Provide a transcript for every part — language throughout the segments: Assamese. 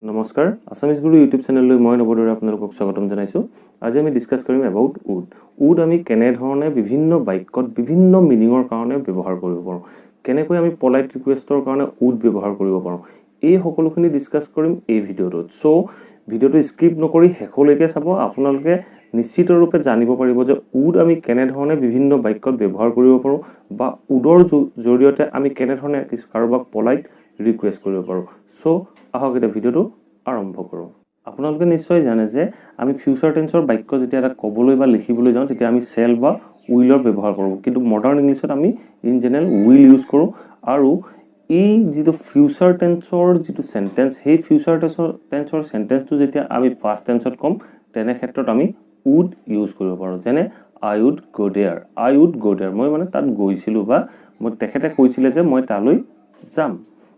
নমস্কাৰ আসামিজ গুৰু ইউটিউব চেনেললৈ মই নৱদৰে আপোনালোকক স্বাগতম জনাইছোঁ। আজি আমি ডিসকাস কৰিম এবাউট উড। উড আমি কেনে ধৰণে বিভিন্ন বাক্যত বিভিন্ন মিনিঙৰ কাৰণে ব্যৱহাৰ কৰিব পাৰোঁ, কেনেকৈ আমি পলাইট ৰিকুৱেষ্টৰ কাৰণে উড ব্যৱহাৰ কৰিব পাৰোঁ, এই সকলোখিনি ডিসকাস কৰিম এই ভিডিঅ'টোত। সো ভিডিঅ'টো স্কিপ নকৰি শেষলৈকে চাব। আপোনালোকে নিশ্চিত ৰূপে জানিব পাৰিব যে উড আমি কেনে ধৰণে বিভিন্ন বাক্যত ব্যৱহাৰ কৰিব পাৰোঁ বা উডৰ জৰিয়তে আমি কেনে ধৰণে কাৰোবাক পলাইট ৰিকুৱেষ্ট কৰিব পাৰোঁ। সো আহক এটা ভিডিঅ'টো আৰম্ভ কৰোঁ। আপোনালোকে নিশ্চয় জানে যে আমি ফিউচাৰ টেন্সৰ বাক্য যেতিয়া এটা ক'বলৈ বা লিখিবলৈ যাওঁ তেতিয়া আমি চেল বা উইলৰ ব্যৱহাৰ কৰোঁ, কিন্তু মডাৰ্ণ ইংলিছত আমি ইন জেনেৰেল উইল ইউজ কৰোঁ। আৰু এই যিটো ফিউচাৰ টেন্সৰ যিটো সেন্টেন্স, সেই ফিউচাৰ টেন্সৰ সেন্টেন্সটো যেতিয়া আমি ফাৰ্ষ্ট টেন্সত ক'ম তেনে ক্ষেত্ৰত আমি উড ইউজ কৰিব পাৰোঁ। যেনে I would go there, I would go there, মই মানে তাত গৈছিলোঁ বা মই তেখেতে কৈছিলে যে মই তালৈ যাম।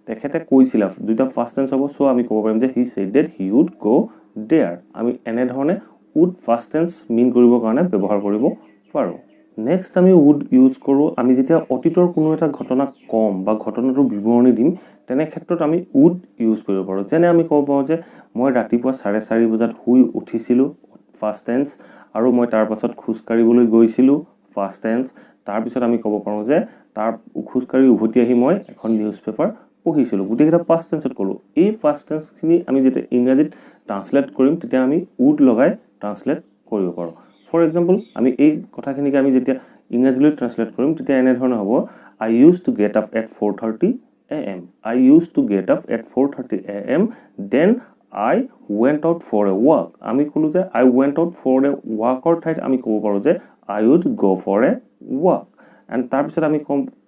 তেখেতে কৈছিল দুইটা ফাৰ্ষ্ট টেন্স হ'ব। সো আমি ক'ব পাৰিম যে he said that he would go there. আমি এনে ধৰণে উড ফাৰ্ষ্ট টেন্স মিন কৰিবৰ কাৰণে ব্যৱহাৰ কৰিব পাৰোঁ। নেক্সট আমি উড ইউজ কৰোঁ আমি যেতিয়া অতীতৰ কোনো এটা ঘটনা কম বা ঘটনাটোৰ বিৱৰণী দিম তেনে ক্ষেত্ৰত আমি উড ইউজ কৰিব পাৰোঁ। যেনে আমি ক'ব পাৰোঁ যে মই ৰাতিপুৱা 4:30 বজাত শুই উঠিছিলোঁ, ফাৰ্ষ্ট টেন্স, আৰু মই তাৰ পাছত খোজকাঢ়িবলৈ গৈছিলোঁ, ফাৰ্ষ্ট টেন্স। তাৰপিছত আমি ক'ব পাৰোঁ যে তাৰ খোজকাঢ়ি উভতি আহি মই এখন নিউজ পেপাৰ পঢ়িছিলোঁ, গোটেইকেইটা ফাৰ্ষ্ট টেন্সত ক'লোঁ। এই ফাৰ্ষ্ট টেন্সখিনি আমি যেতিয়া ইংৰাজীত ট্ৰান্সলেট কৰিম তেতিয়া আমি উড লগাই ট্ৰান্সলেট কৰিব পাৰোঁ। ফৰ এক্সাম্পল আমি এই কথাখিনিকে আমি যেতিয়া ইংৰাজীলৈ ট্ৰান্সলেট কৰিম তেতিয়া এনেধৰণে হ'ব, I use to get up at 4:30 AM, I use to get up at 4:30 AM, then I went out for a walk. আমি ক'লোঁ যে I went out for a ৱাকৰ ঠাইত আমি ক'ব পাৰোঁ যে I would go' for a walk. And তাৰপিছত আমি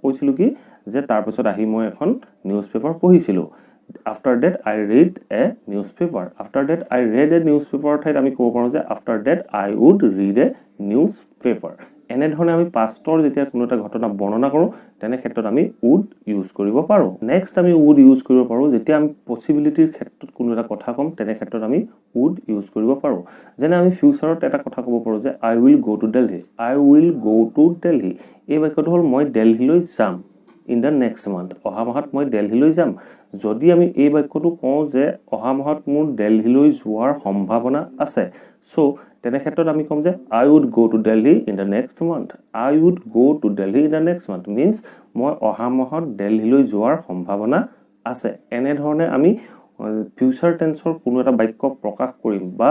কৈছিলোঁ কি যে তাৰপিছত আহি মই এখন নিউজ পেপাৰ পঢ়িছিলোঁ। After that I read a newspaper, after that I red a নিউজ পেপাৰৰ ঠাইত আমি ক'ব পাৰোঁ যে after that I would read a newspaper. এনেধৰণে আমি পাষ্টৰ যেতিয়া কোনো এটা ঘটনা বৰ্ণনা কৰোঁ তেনে ক্ষেত্ৰত আমি উড ইউজ কৰিব পাৰোঁ। নেক্সট আমি উড ইউজ কৰিব পাৰোঁ যেতিয়া আমি পচিবিলিটিৰ ক্ষেত্ৰত কোনো এটা কথা ক'ম তেনে ক্ষেত্ৰত আমি উড ইউজ কৰিব পাৰোঁ। যেনে আমি ফিউচাৰত এটা কথা ক'ব পাৰোঁ যে I will go' to Delhi, I will go' to Delhi. এই বাক্যটো হ'ল মই দেলহিলৈ যাম ইন দ্য নেক্সট মান্থ, অহা মাহত মই দেলহিলৈ যাম। যদি আমি এই বাক্যটো কওঁ যে অহা মাহত মোৰ দেলহিলৈ যোৱাৰ সম্ভাৱনা আছে, সো তেনে ক্ষেত্ৰত আমি ক'ম যে I would go' to Delhi in the next month, I would go' to Delhi in the next month means মই অহা মাহত দেলহিলৈ যোৱাৰ সম্ভাৱনা আছে। এনেধৰণে আমি ফিউচাৰ টেন্সৰ কোনো এটা বাক্য প্ৰকাশ কৰিম বা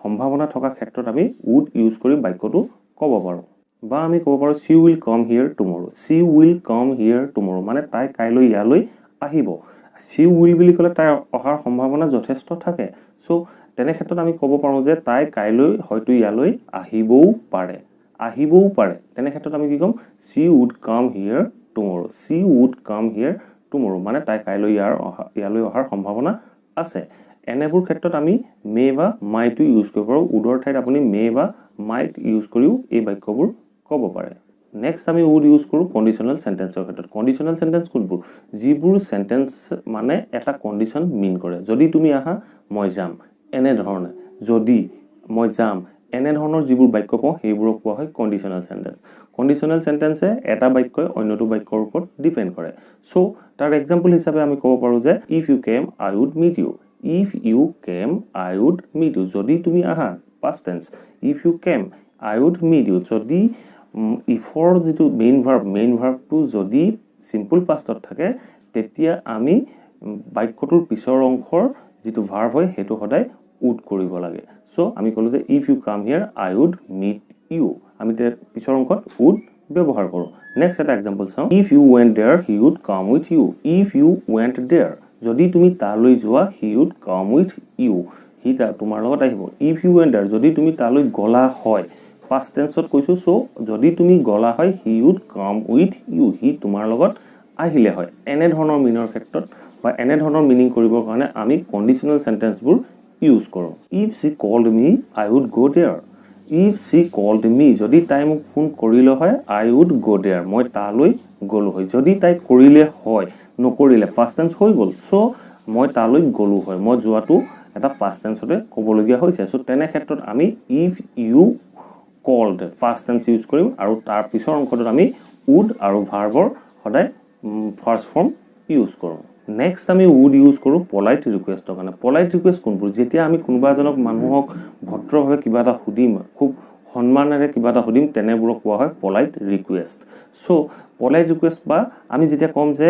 সম্ভাৱনা থকা ক্ষেত্ৰত আমি উড ইউজ কৰি বাক্যটো ক'ব পাৰোঁ। বা আমি ক'ব পাৰোঁ C will come here টুমৰো, C will come হিয়াৰ টুমৰো, মানে তাই কাইলৈ ইয়ালৈ আহিব। চি উইল বুলি ক'লে তাই অহাৰ সম্ভাৱনা যথেষ্ট থাকে। সো তেনে ক্ষেত্ৰত আমি ক'ব পাৰোঁ যে তাই কাইলৈ হয়তো ইয়ালৈ আহিবও পাৰে, আহিবও পাৰে। তেনে ক্ষেত্ৰত আমি কি ক'ম, C would come here টুমৰো, C would come হিয়াৰ টুমৰো, মানে তাই কাইলৈ ইয়ালৈ অহাৰ সম্ভাৱনা আছে। এনেবোৰ ক্ষেত্ৰত আমি মে বা মাইটো ইউজ কৰিব পাৰোঁ। উডৰ ঠাইত আপুনি মে বা মাইট ইউজ কৰিও এই বাক্যবোৰ ক'ব পাৰে। নেক্সট আমি উড ইউজ কৰোঁ কণ্ডিশ্যনেল চেণ্টেন্সৰ ক্ষেত্ৰত। কণ্ডিশ্যনেল চেণ্টেন্স কোনবোৰ, যিবোৰ চেণ্টেন্স মানে এটা কণ্ডিশ্যন মিন কৰে। যদি তুমি আহা মই যাম, এনেধৰণে, যদি মই যাম, এনেধৰণৰ যিবোৰ বাক্য কওঁ সেইবোৰক কোৱা হয় কণ্ডিশ্যনেল চেণ্টেন্স। কণ্ডিশ্যনেল চেণ্টেন্সে এটা বাক্যই অন্যটো বাক্যৰ ওপৰত ডিপেণ্ড কৰে। চ' তাৰ এক্সাম্পল হিচাপে আমি ক'ব পাৰোঁ যে if you came I would meet you, if you came I would meet you, যদি তুমি আহা, past tense, if you came I would meet you. যদি ইফৰ যিটো মেইন ভাৰ্বটো যদি চিম্পল পাষ্টত থাকে তেতিয়া আমি বাক্যটোৰ পিছৰ অংশৰ যিটো ভাৰ্ব হয় সেইটো সদায় উড কৰিব লাগে। চ' আমি ক'লোঁ যে if you come here I would meet you, আমি পিছৰ অংশত উড ব্যৱহাৰ কৰোঁ। নেক্সট এটা এক্সাম্পল চাওঁ, if you went there he would come with you, if you went there, যদি তুমি তালৈ যোৱা he would come with you, সি তোমাৰ লগত আহিব। ইফ ইউ ৱেণ্ট দেয়াৰ, যদি তুমি তালৈ গ'লা হয়, পাষ্ট টেন্সত কৈছোঁ। চ' যদি তুমি গ'লা হয় he would come with you, সি তোমাৰ লগত আহিলে হয়। এনেধৰণৰ মিনৰ ক্ষেত্ৰত বা এনেধৰণৰ মিনিং কৰিবৰ কাৰণে আমি কণ্ডিশ্যনেল চেণ্টেন্সবোৰ ইউজ কৰোঁ। If she called me I would go' there, if she called me, যদি তাই মোক ফোন কৰিলে হয় আই উড গ' দেয়াৰ, মই তালৈ গ'লোঁ হয়। যদি তাই কৰিলে হয়, নকৰিলে ফাৰ্ষ্ট টেন্স হৈ গ'ল। চ' মই তালৈ গ'লোঁ হয়, মই যোৱাটো এটা ফাৰ্ষ্ট টেন্সতে ক'বলগীয়া হৈছে। চ' তেনে ক্ষেত্ৰত আমি if you called first tense use কৰিম আৰু তাৰ পিছৰ অংশটোত আমি উড আৰু ভাৰ্বৰ সদায় ফাৰ্ষ্ট ফৰ্ম ইউজ কৰোঁ। নেক্সট আমি উড ইউজ কৰোঁ পলাইট ৰিকুৱেষ্টৰ কাৰণে পলাইট ৰিকুৱেষ্ট কোনবোৰ যেতিয়া আমি কোনোবা এজনক মানুহক ভদ্ৰভাৱে কিবা এটা সুধিম খুব সন্মানেৰে কিবা এটা সুধিম তেনেবোৰক কোৱা হয় polite request so polite request বা আমি যেতিয়া ক'ম যে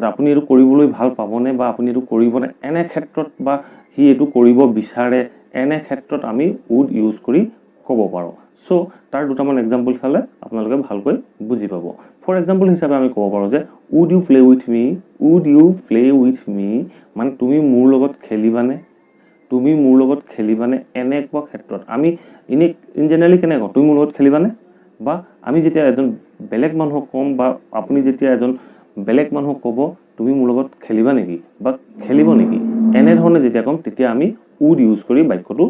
আপুনি এইটো কৰিবলৈ ভাল পাবনে বা আপুনি এইটো কৰিবনে এনে ক্ষেত্ৰত বা সি এইটো কৰিব বিচাৰে এনে ক্ষেত্ৰত আমি উড ইউজ কৰি ক'ব পাৰোঁ সো তাৰ দুটামান এক্সাম্পল চালে আপোনালোকে ভালকৈ বুজি পাব ফৰ এক্সাম্পল হিচাপে আমি ক'ব পাৰোঁ যে would you play with me would you play with me মানে তুমি মোৰ লগত খেলিবানে তুমি মোৰ লগত খেলিবানে এনেকুৱা ক্ষেত্ৰত আমি ইন জেনেৰেলি কেনেকৈ কওঁ তুমি মোৰ লগত খেলিবানে বা আমি যেতিয়া এজন বেলেগ মানুহক ক'ম বা আপুনি যেতিয়া এজন বেলেগ মানুহক ক'ব তুমি মোৰ লগত খেলিবা নেকি বা খেলিব নেকি এনেধৰণে যেতিয়া ক'ম তেতিয়া আমি উড ইউজ কৰি বাক্যটো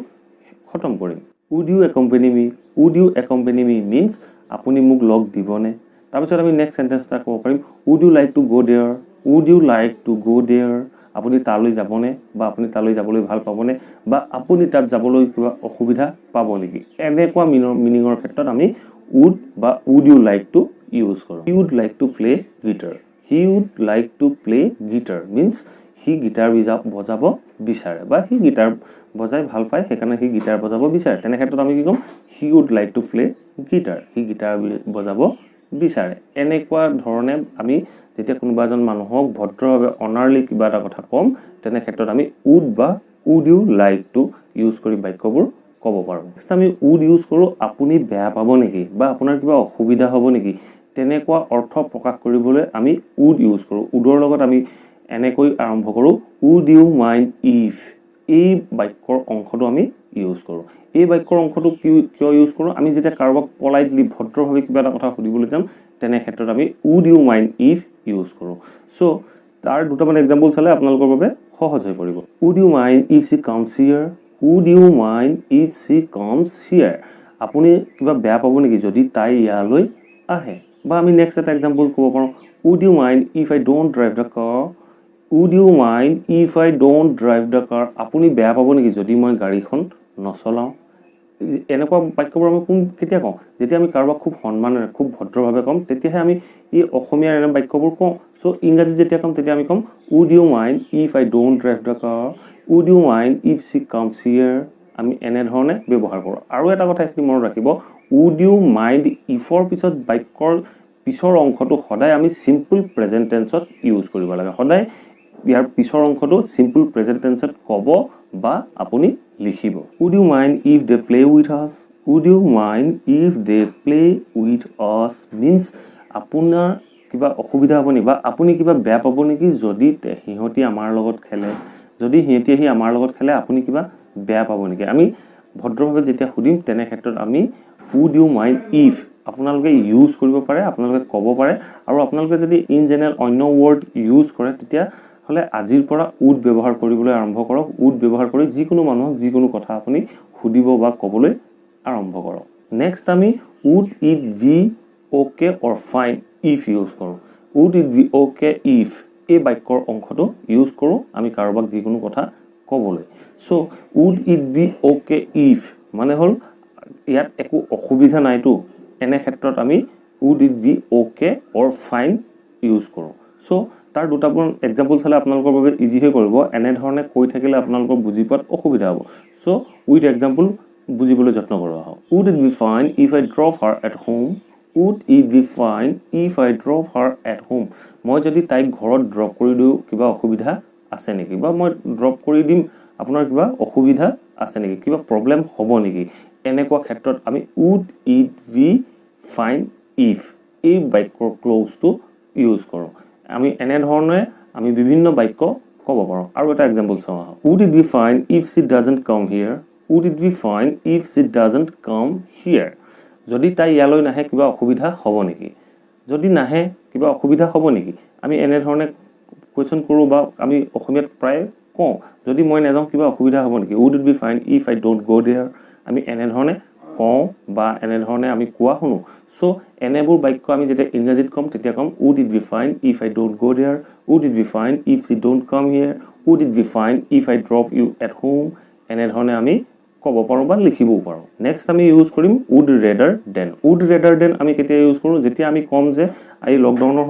খতম কৰিম would you accompany me would you accompany me means আপুনি মোক লগ দিবনে তাৰপিছত আমি নেক্সট চেণ্টেন্স এটা ক'ব পাৰিম would you like to go' there would you like to go' there আপুনি তালৈ যাবনে বা আপুনি তালৈ যাবলৈ ভাল পাবনে বা আপুনি তাত যাবলৈ কিবা অসুবিধা পাব নেকি এনেকুৱা মিনিঙৰ ক্ষেত্ৰত আমি উড বা would you like to use কৰোঁ he would like to play guitar he would like to play guitar means সি গিটাৰ বজাব বিচাৰে বা সি গিটাৰ বজাই ভাল পায় সেইকাৰণে সি গিটাৰ বজাব বিচাৰে তেনে ক্ষেত্ৰত আমি কি ক'ম he would like to play guitar সি গিটাৰ বজাব বিচাৰে এনেকুৱা ধৰণে আমি যেতিয়া কোনোবা এজন মানুহক ভদ্ৰভাৱে অনাৰলি কিবা এটা কথা ক'ম তেনে ক্ষেত্ৰত আমি উড বা would you like to use কৰি বাক্যবোৰ ক'ব পাৰোঁ নেক্সট আমি উড ইউজ কৰোঁ আপুনি বেয়া পাব নেকি বা আপোনাৰ কিবা অসুবিধা হ'ব নেকি তেনেকুৱা অৰ্থ প্ৰকাশ কৰিবলৈ আমি উড ইউজ কৰোঁ উডৰ লগত আমি এনেকৈ আৰম্ভ কৰোঁ উড ইউ মাইণ্ড ইফ এই বাক্যৰ অংশটো আমি ইউজ কৰোঁ এই বাক্যৰ অংশটো কিয় ইউজ কৰোঁ আমি যেতিয়া কাৰোবাক পলাইটলি ভদ্ৰভাৱে কিবা এটা কথা সুধিবলৈ যাম তেনে ক্ষেত্ৰত আমি would you mind if use কৰোঁ চ' তাৰ দুটামান এক্সাম্পল চালে আপোনালোকৰ বাবে সহজ হৈ পৰিব would you mind if she comes here would you mind if she comes here আপুনি কিবা বেয়া পাব নেকি যদি তাই ইয়ালৈ আহে বা আমি নেক্সট এটা এক্সাম্পল ক'ব পাৰোঁ would you mind if I don't drive the car would you mind if I don't drive the car আপুনি বেয়া পাব নেকি যদি মই গাড়ীখন নচলাওঁ এনেকুৱা বাক্যবোৰ আমি কেতিয়া কওঁ যেতিয়া আমি কাৰোবাক খুব সন্মানেৰে খুব ভদ্ৰভাৱে ক'ম তেতিয়াহে আমি এই অসমীয়াৰ এনে বাক্যবোৰ কওঁ চ' ইংৰাজীত যেতিয়া ক'ম তেতিয়া আমি ক'ম would you mind if I don't drive the car would you mind if she comes here আমি এনেধৰণে ব্যৱহাৰ কৰোঁ আৰু এটা কথা এইখিনি মনত ৰাখিব উড ইউ মাইণ্ড ইফৰ পিছত বাক্যৰ পিছৰ অংশটো সদায় আমি চিম্পল প্ৰেজেণ্ট টেন্সত ইউজ কৰিব লাগে সদায় ইয়াৰ পিছৰ অংশটো চিম্পল প্ৰেজেণ্ট টেন্সত ক'ব বা আপুনি লিখিব would you mind if they play with us would you mind if they play with us means আপোনাৰ কিবা অসুবিধা হ'ব নেকি বা আপুনি কিবা বেয়া পাব নেকি যদি সিহঁতি আমাৰ লগত খেলে যদি সিহঁতি আহি আমাৰ লগত খেলে আপুনি কিবা বেয়া পাব নেকি আমি ভদ্ৰভাৱে যেতিয়া সুধিম তেনে ক্ষেত্ৰত আমি উড ইউ মাইণ্ড ইফ আপোনালোকে ইউজ কৰিব পাৰে আপোনালোকে ক'ব পাৰে আৰু আপোনালোকে যদি ইন জেনেৰেল অন্য ৱৰ্ড ইউজ কৰে তেতিয়াহ'লে আজিৰ পৰা উড ব্যৱহাৰ কৰিবলৈ আৰম্ভ কৰক উড ব্যৱহাৰ কৰি যিকোনো মানুহক যিকোনো কথা আপুনি সুধিব বা ক'বলৈ আৰম্ভ কৰক নেক্সট আমি would it be okay or fine if use কৰোঁ would it be okay if এই বাক্যৰ অংশটো ইউজ কৰোঁ আমি কাৰোবাক যিকোনো কথা ক'বলৈ so' would it be okay if মানে হ'ল ইয়াত একো অসুবিধা নাইতো এনে ক্ষেত্ৰত আমি would it be okay or fine use কৰোঁ চ' তাৰ দুটামান এক্সাম্পল চালে আপোনালোকৰ বাবে ইজি হৈ পৰিব এনেধৰণে কৈ থাকিলে আপোনালোকৰ বুজি পোৱাত অসুবিধা হ'ব চ' উইথ এক্সাম্পল বুজিবলৈ যত্ন কৰা হওক would it be fine if I drop her at home would it be fine if I drop her at home মই যদি তাইক ঘৰত ড্ৰপ কৰি দিওঁ কিবা অসুবিধা আছে নেকি বা মই ড্ৰপ কৰি দিম আপোনাৰ কিবা অসুবিধা আছে নেকি কিবা প্ৰব্লেম হ'ব নেকি এনেকুৱা ক্ষেত্ৰত আমি would it be fine if এই বাক্যৰ ক্ল'জটো ইউজ কৰোঁ আমি এনেধৰণে আমি বিভিন্ন বাক্য ক'ব পাৰোঁ আৰু এটা এক্সাম্পল চাওঁ আহক would it be fine if she doesn't come here would it be fine if she doesn't come here যদি তাই ইয়ালৈ নাহে কিবা অসুবিধা হ'ব নেকি যদি নাহে কিবা অসুবিধা হ'ব নেকি আমি এনেধৰণে কুৱেশ্যন কৰোঁ বা আমি অসমীয়াত প্ৰায় কওঁ যদি মই নাযাওঁ কিবা অসুবিধা হ'ব নেকি would it be fine if I don't go' there আমি এনেধৰণে কওঁ বা এনেধৰণে আমি কোৱা শুনো চ' এনেবোৰ বাক্য আমি যেতিয়া ইংৰাজীত ক'ম তেতিয়া ক'ম would it be fine if I don't go' there would it be fine if she don't come here would it be fine if I drop you at home এনেধৰণে আমি ক'ব পাৰোঁ বা লিখিবও পাৰোঁ নেক্সট আমি ইউজ কৰিম would rather than would rather than আমি কেতিয়া ইউজ কৰোঁ যেতিয়া আমি ক'ম যে এই লকডাউনৰ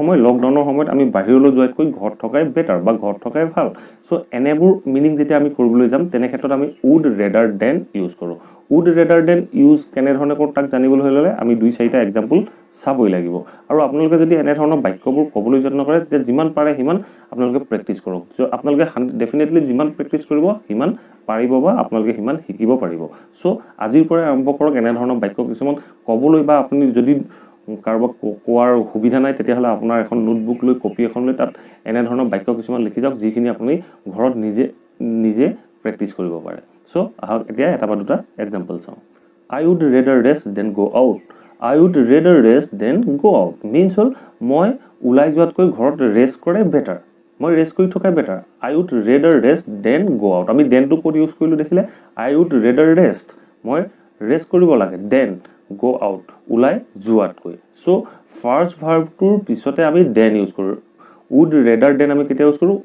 সময়ত আমি বাহিৰলৈ যোৱাতকৈ ঘৰত থকাই বেটাৰ বা ঘৰত থকাই ভাল সো এনেবোৰ মিনিং যেতিয়া আমি কৰিবলৈ যাম তেনে ক্ষেত্ৰত আমি উড ৰেডাৰ দেন ইউজ কৰোঁ উড ৰেডাৰ দেন ইউজ কেনেধৰণে কৰোঁ তাক জানিবলৈ হ'লে আমি 2-4টা এক্সাম্পল চাবই লাগিব আৰু আপোনালোকে যদি এনে ধৰণৰ বাক্যবোৰ ক'বলৈ যত্ন কৰে তেতিয়া যিমান পাৰে সিমান আপোনালোকে প্ৰেক্টিছ কৰক আপোনালোকে ডেফিনেটলি যিমান প্ৰেক্টিছ কৰিব সিমান পাৰিব বা আপোনালোকে সিমান শিকিব পাৰিব সো আজিৰ পৰা আৰম্ভ কৰক এনে ধৰণৰ বাক্য কিছুমান ক'বলৈ বা আপুনি যদি কাৰোবাক কোৱাৰ সুবিধা নাই তেতিয়াহ'লে আপোনাৰ এখন নোটবুক লৈ কপি এখন লৈ তাত এনে ধৰণৰ বাক্য কিছুমান লিখি যাওক যিখিনি আপুনি ঘৰত নিজে প্ৰেক্টিছ কৰিব পাৰে সো আহক এতিয়া এটা বা দুটা এক্সাম্পল চাওঁ I would rather rest than go out I would rather rest than go out means হ'ল মই ওলাই যোৱাতকৈ ঘৰত ৰেষ্ট কৰে বেটাৰ মই ৰেষ্ট কৰি থকাই better I would rather rest than go out আমি দেনটো ক'ত ইউজ কৰিলোঁ দেখিলে I would rather rest মই ৰেষ্ট কৰিব লাগে দেন go out ওলাই যোৱাতকৈ সো ফাৰ্ষ্ট ভাৰ্বটোৰ পিছতে আমি দেন ইউজ কৰোঁ would rather than আমি কেতিয়া ইউজ কৰোঁ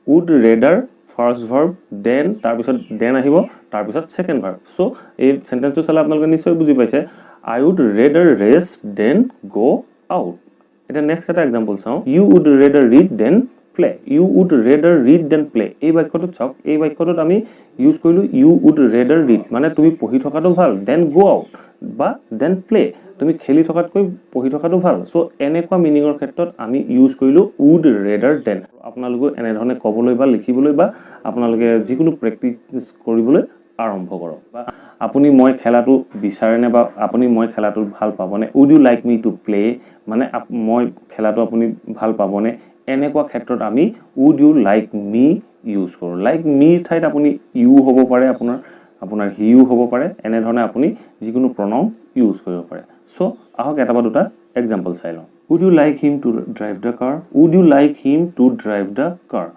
would rather first verb then তাৰপিছত দেন আহিব তাৰপিছত সেকেন্ড ভাৰ্ব সো এই সেন্টেন্সটো চালে আপোনালোকে নিশ্চয় বুজি পাইছে I would rather rest than go out এটা নেক্সট এটা এক্সাম্পল চাওঁ you would rather read than play you would rather read than play এই বাক্যটোত চাওক এই বাক্যটোত আমি ইউজ কৰিলোঁ you would rather read মানে তুমি পঢ়ি থকাটো ভাল then go out বা then play তুমি খেলি থকাতকৈ পঢ়ি থকাটো ভাল সো এনেকুৱা মিনিংৰ ক্ষেত্ৰত আমি ইউজ কৰিলোঁ would rather than আপোনালোকে এনে ধৰণে ক'বলৈ বা লিখিবলৈ বা আপোনালোকে যিকোনো প্ৰেক্টিছ কৰিবলৈ আৰম্ভ কৰক বা আপুনি মই খেলাটো বিচাৰেনে বা আপুনি মই খেলাটো ভাল পাবনে would you like me to play মানে মই খেলাটো আপুনি ভাল পাবনে এনেকুৱা ক্ষেত্ৰত আমি would you like me use কৰোঁ like me ঠাইত আপুনি you হ'ব পাৰে আপোনাৰ he হ'ব পাৰে এনে ধৰণে আপুনি যিকোনো প্ৰনাউন ইউজ কৰিব পাৰে সো আহক এটা বা দুটা এক্সাম্পল চাই লওঁ would you like him to drive the car would you like him to drive the car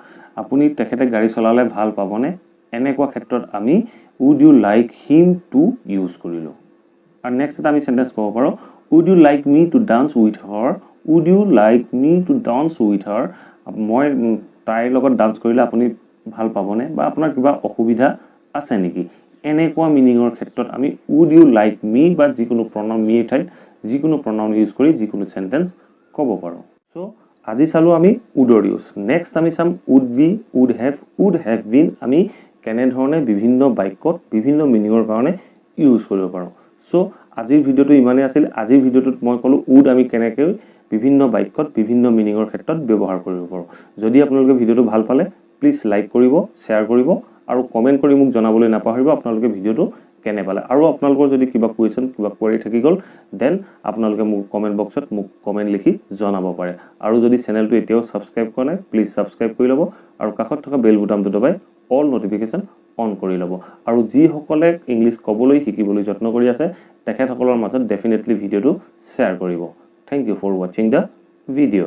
আপুনি তেখেতে গাড়ী চলালে ভাল পাবনে এনেকুৱা ক্ষেত্ৰত আমি would you like him to use কৰিলোঁ আৰু নেক্সট এটা আমি সেন্টেন্স ক'ব পাৰোঁ would you like me to dance with her would you like me to dance with her মই তাইৰ লগত ডান্স কৰিলে আপুনি ভাল পাবনে বা আপোনাৰ কিবা অসুবিধা আছে নেকি এনেকুৱা মিনিংৰ ক্ষেত্ৰত আমি would you like me বা যিকোনো প্ৰনাউন me ঠাইত যিকোনো প্ৰনাউন ইউজ কৰি যিকোনো সেন্টেন্স ক'ব পাৰোঁ সো আজি চালোঁ আমি would ইউজ নেক্সট আমি চাম would be would have been আমি কেনেধৰণে বিভিন্ন বাক্যত বিভিন্ন মিনিংৰ কাৰণে ইউজ কৰিব পাৰোঁ সো আজিৰ ভিডিঅ'টো ইমানেই আছিল আজিৰ ভিডিঅ'টোত মই ক'লোঁ would আমি কেনেকৈ বিভিন্ন বাক্যত বিভিন্ন মিনিংৰ ক্ষেত্ৰত ব্যৱহাৰ কৰিব পাৰোঁ যদি আপোনালোকে ভিডিঅ'টো ভাল পালে প্লিজ লাইক কৰিব শ্বেয়াৰ কৰিব আৰু কমেন্ট কৰি মোক জনাবলৈ নাপাহৰিব আপোনালোকে ভিডিঅ'টো কেনে পালে আৰু আপোনালোকৰ যদি কিবা কুৱেশ্যন কিবা কোৱাৰি থাকি গ'ল দেন আপোনালোকে মোক কমেন্ট বক্সত মোক কমেন্ট লিখি জনাব পাৰে আৰু যদি চেনেলটো এতিয়াও সাবস্ক্ৰাইব কৰা নাই প্লিজ সাবস্ক্ৰাইব কৰি ল'ব আৰু কাষত থকা বেল বুটামটো দবাই অল নটিফিকেশ্যন অন কৰি ল'ব আৰু যিসকলে ইংলিছ ক'বলৈ শিকিবলৈ যত্ন কৰি আছে তেখেতসকলৰ মাজত ডেফিনেটলি ভিডিঅ'টো শ্বেয়াৰ কৰিব thank you for watching the video'